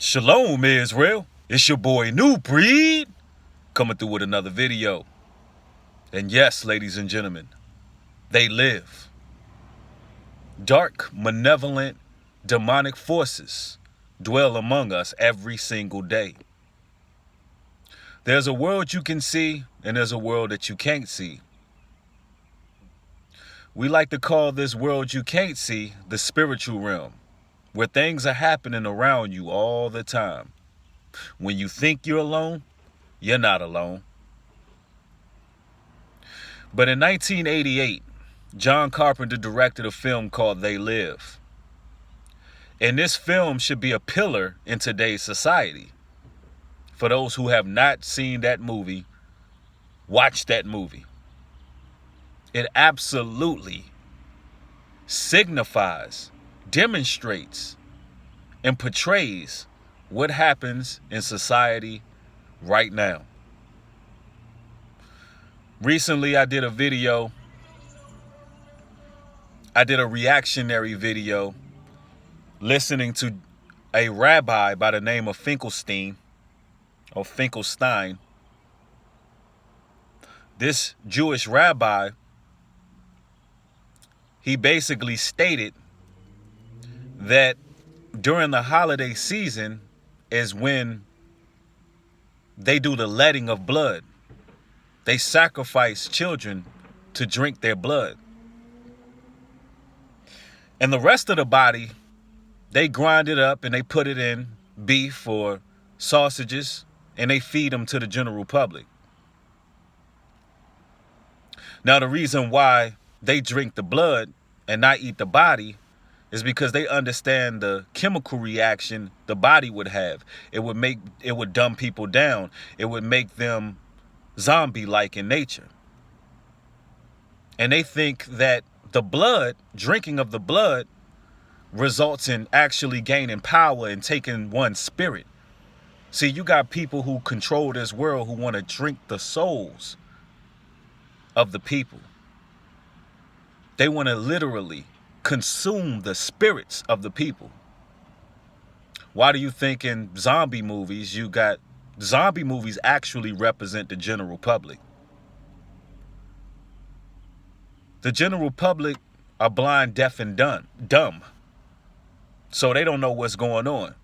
Shalom, Israel. It's your boy New Breed coming through with another video. And yes, ladies and gentlemen, they live. Dark, malevolent, demonic forces dwell among us every single day. There's a world you can see, and there's a world that you can't see. We like to call this world you can't see the spiritual realm, where things are happening around you all the time. When you think you're alone, you're not alone. But in 1988, John Carpenter directed a film called They Live. And this film should be a pillar in today's society. For those who have not seen that movie, watch that movie. It absolutely signifies, demonstrates, and portrays what happens in society right now. Recently, I did a reactionary video listening to a rabbi by the name of Finkelstein. This Jewish rabbi, he basically stated that during the holiday season is when they do the letting of blood. They sacrifice children to drink their blood. And the rest of the body, they grind it up and they put it in beef or sausages and they feed them to the general public. Now, the reason why they drink the blood and not eat the body is because they understand the chemical reaction the body would have. It would dumb people down. It would make them zombie-like in nature. And they think that the blood, drinking of the blood, results in actually gaining power and taking one's spirit. See, you got people who control this world who want to drink the souls of the people. They want to literally consume the spirits of the people. Why do you think in zombie movies zombie movies actually represent the general public? The general public are blind, deaf, and dumb. So they don't know what's going on.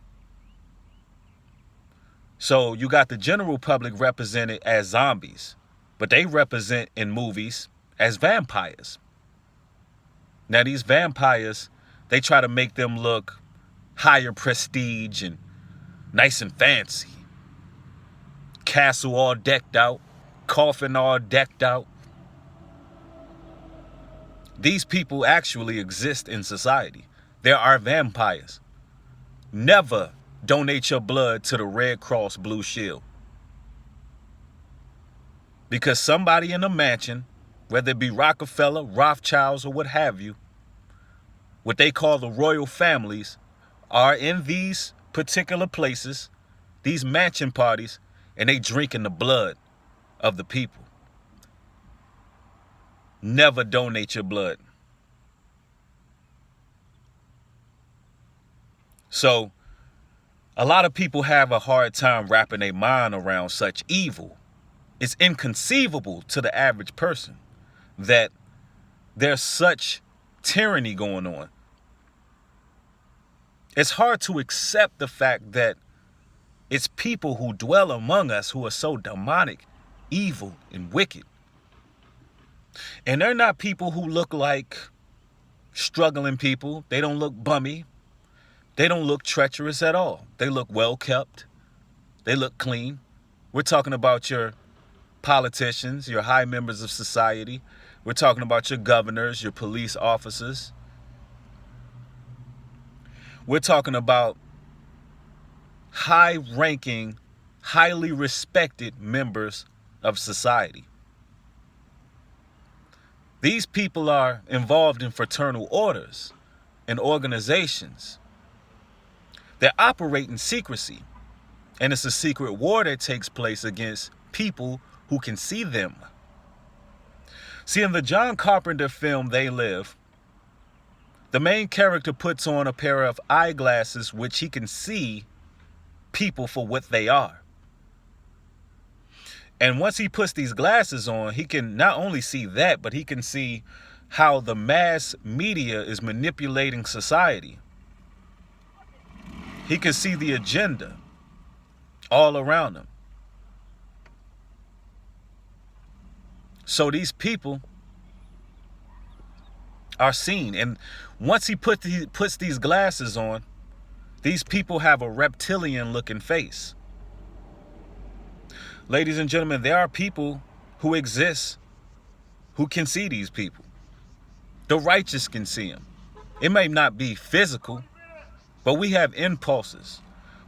So you got the general public represented as zombies, but they represent in movies as vampires. Now these vampires, they try to make them look higher prestige and nice and fancy. Castle all decked out, coffin all decked out. These people actually exist in society. There are vampires. Never donate your blood to the Red Cross Blue Shield. Because somebody in a mansion, whether it be Rockefeller, Rothschilds, or what have you, what they call the royal families, are in these particular places, these mansion parties, and they drinking the blood of the people. Never donate your blood. So, a lot of people have a hard time wrapping their mind around such evil. It's inconceivable to the average person that there's such tyranny going on. It's hard to accept the fact that it's people who dwell among us who are so demonic, evil, and wicked. And they're not people who look like struggling people. They don't look bummy. They don't look treacherous at all. They look well kept. They look clean. We're talking about your politicians, your high members of society. We're talking about your governors, your police officers. We're talking about high-ranking, highly respected members of society. These people are involved in fraternal orders and organizations. They operate in secrecy, and it's a secret war that takes place against people who can see them. See, in the John Carpenter film They Live, the main character puts on a pair of eyeglasses which he can see people for what they are. And once he puts these glasses on, he can not only see that, but he can see how the mass media is manipulating society. He can see the agenda all around him. So these people are seen. And once he puts these glasses on, these people have a reptilian looking face. Ladies and gentlemen, there are people who exist who can see these people. The righteous can see them. It may not be physical, but we have impulses.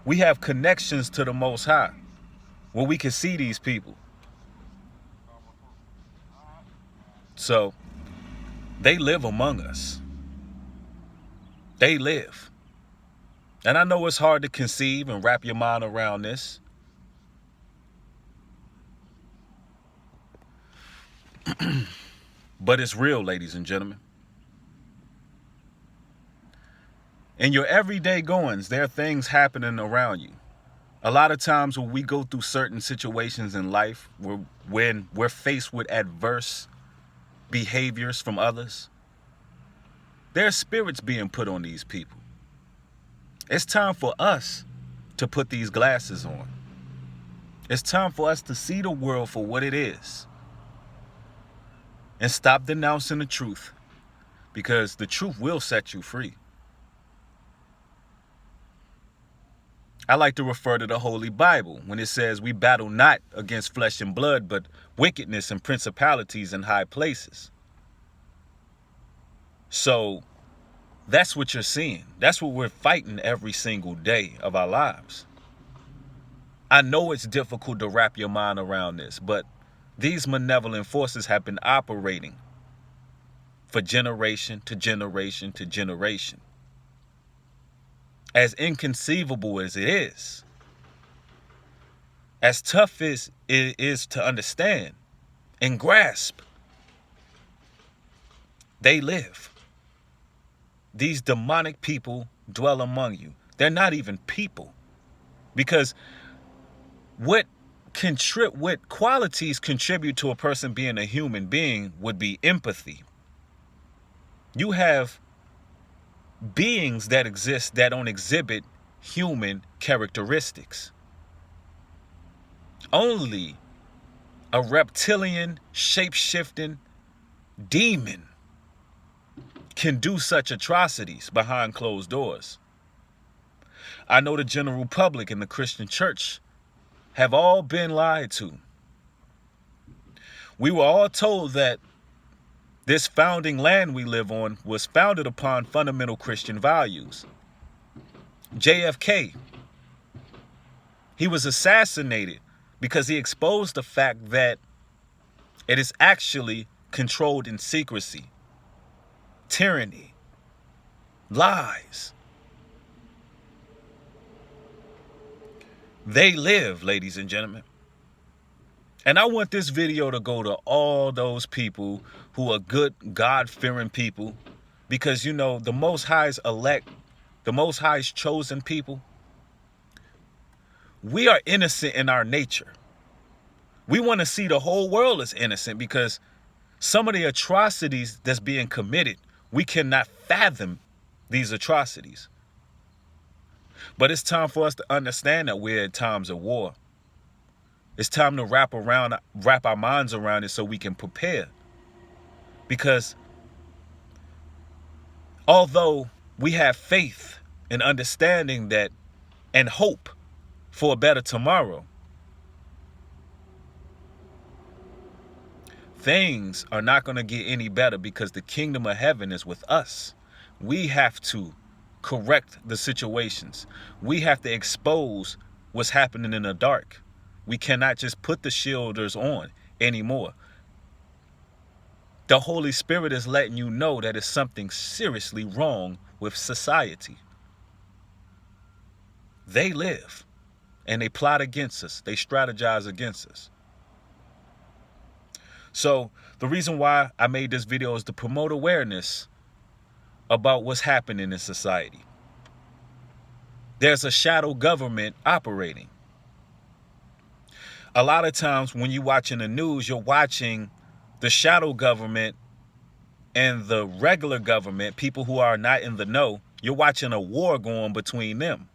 We have connections to the Most High where we can see these people. So they live among us. They live. And I know it's hard to conceive and wrap your mind around this. But it's real, ladies and gentlemen. In your everyday goings, there are things happening around you. A lot of times when we go through certain situations in life, when we're faced with adverse behaviors from others, there are spirits being put on these people. It's time for us to put these glasses on. It's time for us to see the world for what it is. And stop denouncing the truth, because the truth will set you free. I like to refer to the Holy Bible when it says we battle not against flesh and blood, but wickedness and principalities in high places. So that's what you're seeing. That's what we're fighting every single day of our lives. I know it's difficult to wrap your mind around this, but these malevolent forces have been operating for generation to generation to generation. As inconceivable as it is, as tough as it is to understand and grasp, they live. These demonic people dwell among you. They're not even people, because what qualities contribute to a person being a human being would be empathy. You have beings that exist that don't exhibit human characteristics. Only a reptilian, shape-shifting demon can do such atrocities behind closed doors. I know the general public and the Christian church have all been lied to. We were all told that this founding land we live on was founded upon fundamental Christian values. JFK, he was assassinated because he exposed the fact that it is actually controlled in secrecy, tyranny, lies. They live, ladies and gentlemen. And I want this video to go to all those people who are good, God-fearing people, because, you know, the Most High's elect, the Most High's chosen people, we are innocent in our nature. We want to see the whole world as innocent, because some of the atrocities that's being committed, we cannot fathom these atrocities. But it's time for us to understand that we're in times of war. It's time to wrap our minds around it so we can prepare. Because although we have faith and understanding that and hope for a better tomorrow, things are not going to get any better, because the kingdom of heaven is with us. We have to correct the situations. We have to expose what's happening in the dark. We cannot just put the shielders on anymore. The Holy Spirit is letting you know that it's something seriously wrong with society. They live and they plot against us. They strategize against us. So the reason why I made this video is to promote awareness about what's happening in society. There's a shadow government operating. A lot of times when you're watching the news, you're watching the shadow government and the regular government, people who are not in the know. You're watching a war going between them.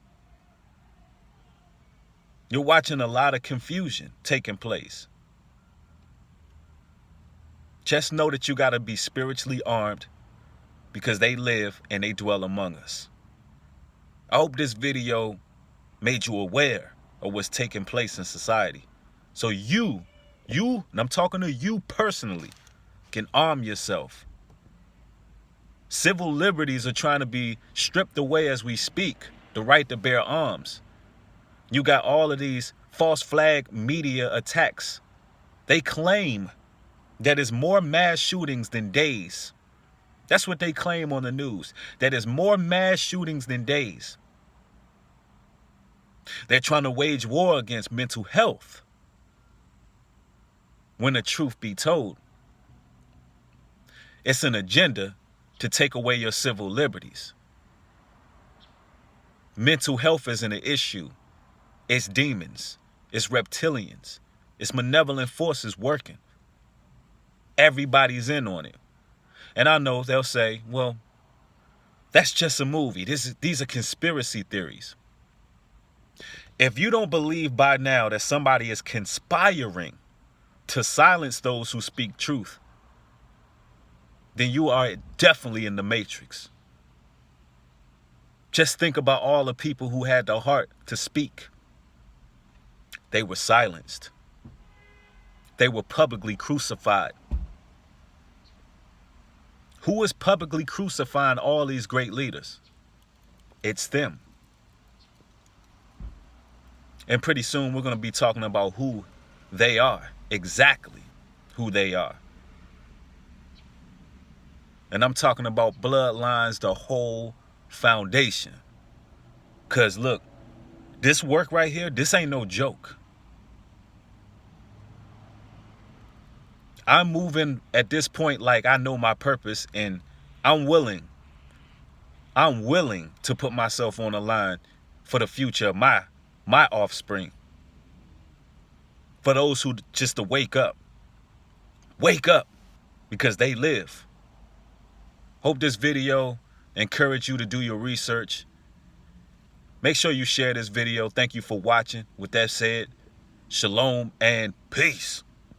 You're watching a lot of confusion taking place. Just know that you got to be spiritually armed because they live and they dwell among us. I hope this video made you aware of what's taking place in society. So you, and I'm talking to you personally, can arm yourself. Civil liberties are trying to be stripped away as we speak. The right to bear arms. You got all of these false flag media attacks. They claim that it's more mass shootings than days. That's what they claim on the news. That is more mass shootings than days. They're trying to wage war against mental health. When the truth be told, it's an agenda to take away your civil liberties. Mental health isn't an issue. It's demons. It's reptilians. It's malevolent forces working. Everybody's in on it. And I know they'll say, well, that's just a movie. These are conspiracy theories. If you don't believe by now that somebody is conspiring to silence those who speak truth, then you are definitely in the matrix. Just think about all the people who had the heart to speak. They were silenced. They were publicly crucified. Who is publicly crucifying all these great leaders? It's them. And pretty soon we're going to be talking about who they are, exactly who they are. And I'm talking about bloodlines, the whole foundation. Because look, this work right here, this ain't no joke. I'm moving at this point like I know my purpose, and I'm willing to put myself on the line for the future of my offspring. For those who just to wake up because they live. Hope this video encouraged you to do your research. Make sure you share this video. Thank you for watching. With that said, shalom and peace.